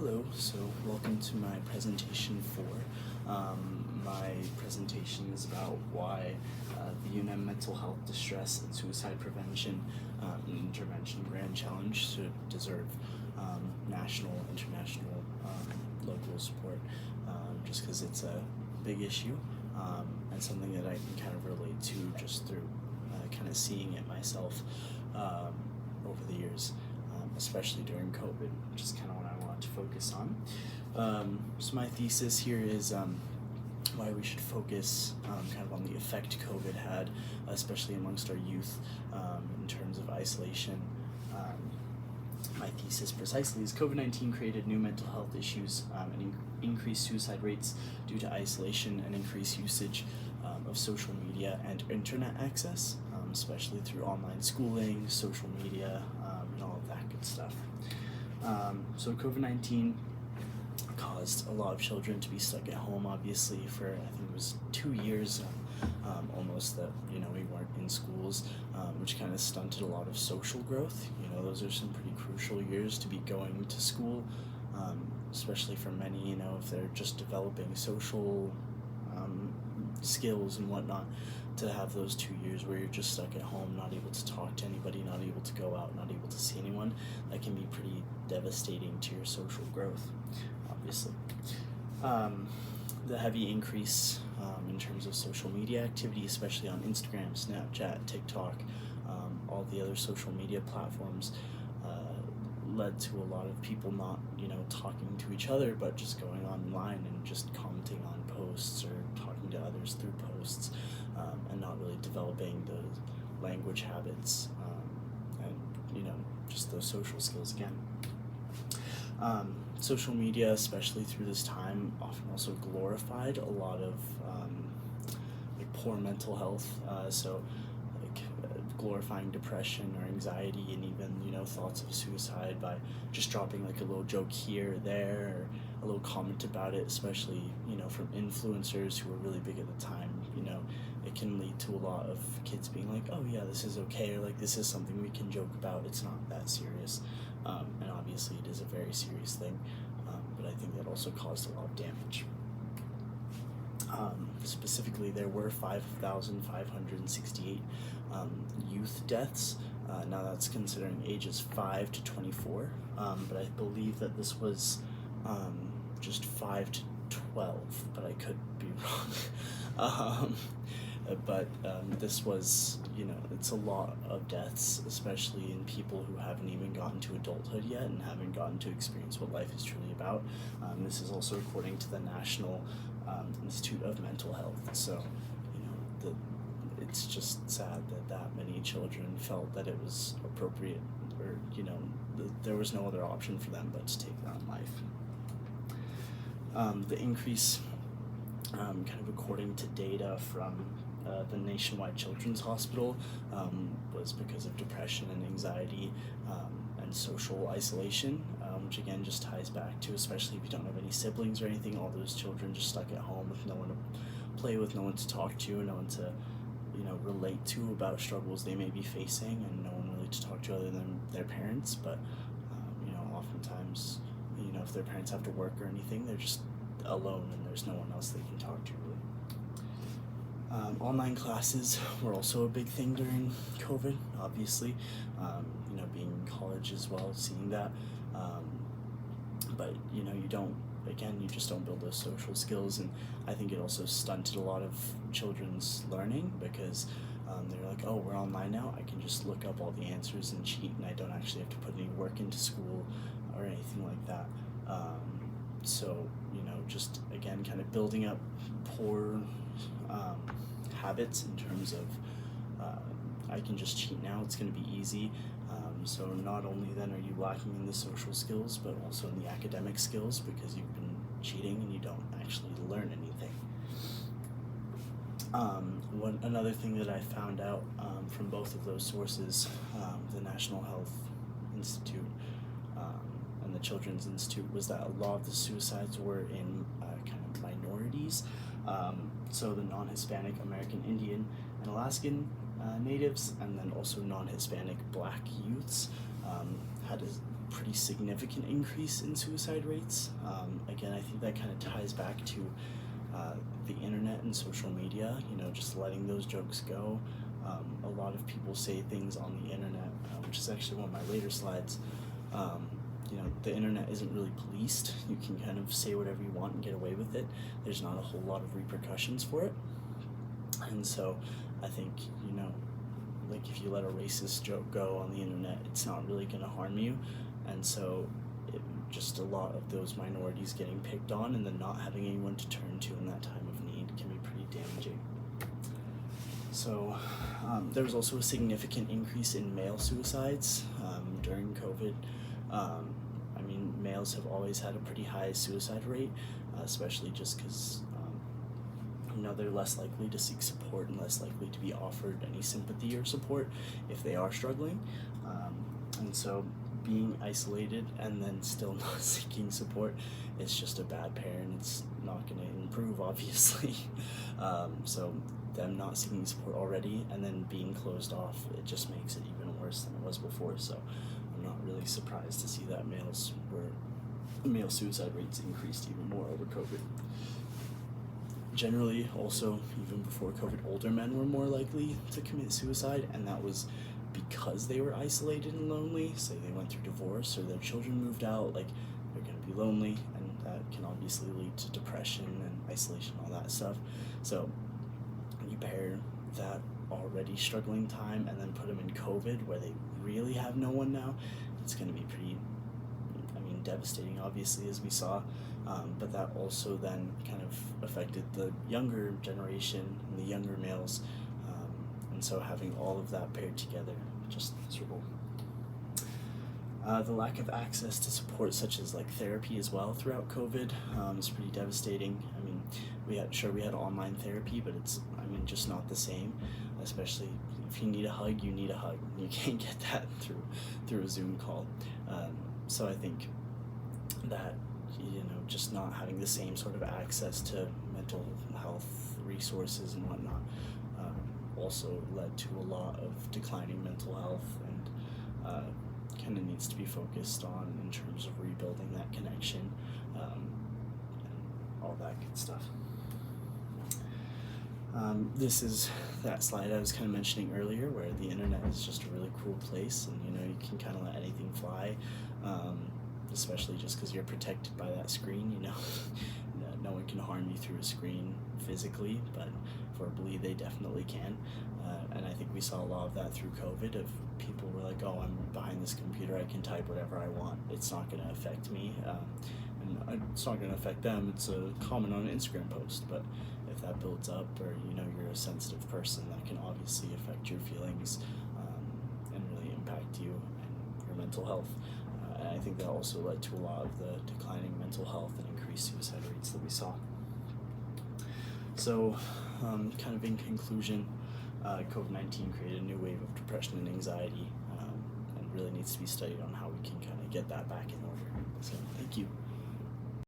Hello, so welcome to my presentation 4. My presentation is about why the UNM Mental Health Distress and Suicide Prevention and Intervention Grand Challenge should deserve national, international, local support, just because it's a big issue and something that I can kind of relate to just through kind of seeing it myself over the years. Especially during COVID, which is kind of what I want to focus on. So my thesis here is why we should focus kind of on the effect COVID had, especially amongst our youth, in terms of isolation. My thesis precisely is COVID-19 created new mental health issues and increased suicide rates due to isolation and increased usage of social media and internet access, especially through online schooling, social media, and all of that good stuff. So COVID-19 caused a lot of children to be stuck at home, obviously, for I think it was 2 years almost that we weren't in schools, which kind of stunted a lot of social growth. Those are some pretty crucial years to be going to school, especially for many, if they're just developing social skills and whatnot. To have those 2 years where you're just stuck at home, not able to talk to anybody, not able to go out, not able to see anyone, that can be pretty devastating to your social growth, obviously. The heavy increase in terms of social media activity, especially on Instagram, Snapchat, TikTok, all the other social media platforms, led to a lot of people not, talking to each other, but just going online and just commenting on posts or talking to others through posts, and not really developing the language habits and just those social skills again. Social media, especially through this time, often also glorified a lot of poor mental health. Glorifying depression or anxiety and even thoughts of suicide by just dropping like a little joke here or there or a little comment about it, especially from influencers who were really big at the time. It can lead to a lot of kids being like, oh yeah, this is okay, or like this is something we can joke about, it's not that serious, and obviously it is a very serious thing, but I think that also caused a lot of damage. Specifically, there were 5,568 youth deaths. Now that's considering ages 5 to 24, but I believe that this was just 5 to 12, but I could be wrong. But this was, it's a lot of deaths, especially in people who haven't even gotten to adulthood yet and haven't gotten to experience what life is truly about. This is also according to the National Institute of Mental Health. So, it's just sad that many children felt that it was appropriate, or there was no other option for them but to take their own life. The increase, kind of according to data from the Nationwide Children's Hospital, was because of depression and anxiety and social isolation, which again just ties back to, especially if you don't have any siblings or anything, all those children just stuck at home with no one to play with, no one to talk to, no one to relate to about struggles they may be facing, and no one really to talk to other than their parents. But oftentimes if their parents have to work or anything, they're just alone and there's no one else they can talk to really. Online classes were also a big thing during COVID, obviously, being in college as well, seeing that, but you just don't build those social skills, and I think it also stunted a lot of children's learning because they're like, oh, we're online now, I can just look up all the answers and cheat, and I don't actually have to put any work into school or anything like that. So just again kind of building up poor habits in terms of I can just cheat now, it's going to be easy. So not only then are you lacking in the social skills, but also in the academic skills because you've been cheating and you don't actually learn anything. Another thing that I found out from both of those sources, the National Health Institute and the Children's Institute, was that a lot of the suicides were in kind of minorities. So the non-Hispanic American Indian and Alaskan natives, and then also non-Hispanic Black youths had a pretty significant increase in suicide rates. Again, I think that kind of ties back to the internet and social media, just letting those jokes go. A lot of people say things on the internet, which is actually one of my later slides. The internet isn't really policed. You can kind of say whatever you want and get away with it. There's not a whole lot of repercussions for it. And so I think, like if you let a racist joke go on the internet, it's not really going to harm you. And so just a lot of those minorities getting picked on and then not having anyone to turn to in that time of need can be pretty damaging. So there was also a significant increase in male suicides during COVID. Males have always had a pretty high suicide rate, especially just because they're less likely to seek support and less likely to be offered any sympathy or support if they are struggling. And so being isolated and then still not seeking support is just a bad pair, and it's not going to improve, obviously. So them not seeking support already and then being closed off, it just makes it even worse than it was before. So I'm not really surprised to see that male suicide rates increased even more over COVID. Generally, also, even before COVID, older men were more likely to commit suicide, and that was because they were isolated and lonely. Say they went through divorce or their children moved out, they're going to be lonely, and that can obviously lead to depression and isolation, all that stuff. So when you pair that already struggling time and then put them in COVID where they really have no one now, it's going to be pretty devastating, obviously, as we saw, but that also then kind of affected the younger generation and the younger males, and so having all of that paired together, just miserable. The lack of access to support such as therapy as well throughout COVID is pretty devastating. We had online therapy, but it's just not the same, especially if you need a hug, you need a hug. You can't get that through a Zoom call. So I think that just not having the same sort of access to mental health resources and whatnot also led to a lot of declining mental health, and kind of needs to be focused on in terms of rebuilding that connection and all that good stuff. This is that slide I was kind of mentioning earlier, where the internet is just a really cool place, and you can kind of let anything fly, especially just because you're protected by that screen. No one can harm you through a screen physically, but verbally they definitely can. And I think we saw a lot of that through COVID, of people were like, oh, I'm behind this computer, I can type whatever I want, it's not going to affect me, and it's not going to affect them. It's a comment on an Instagram post, but if that builds up, or you're a sensitive person, that can obviously affect your feelings and really impact you and your mental health. And I think that also led to a lot of the declining mental health and increased suicide rates that we saw. So, kind of in conclusion, COVID-19 created a new wave of depression and anxiety, and really needs to be studied on how we can kind of get that back in order. So, thank you.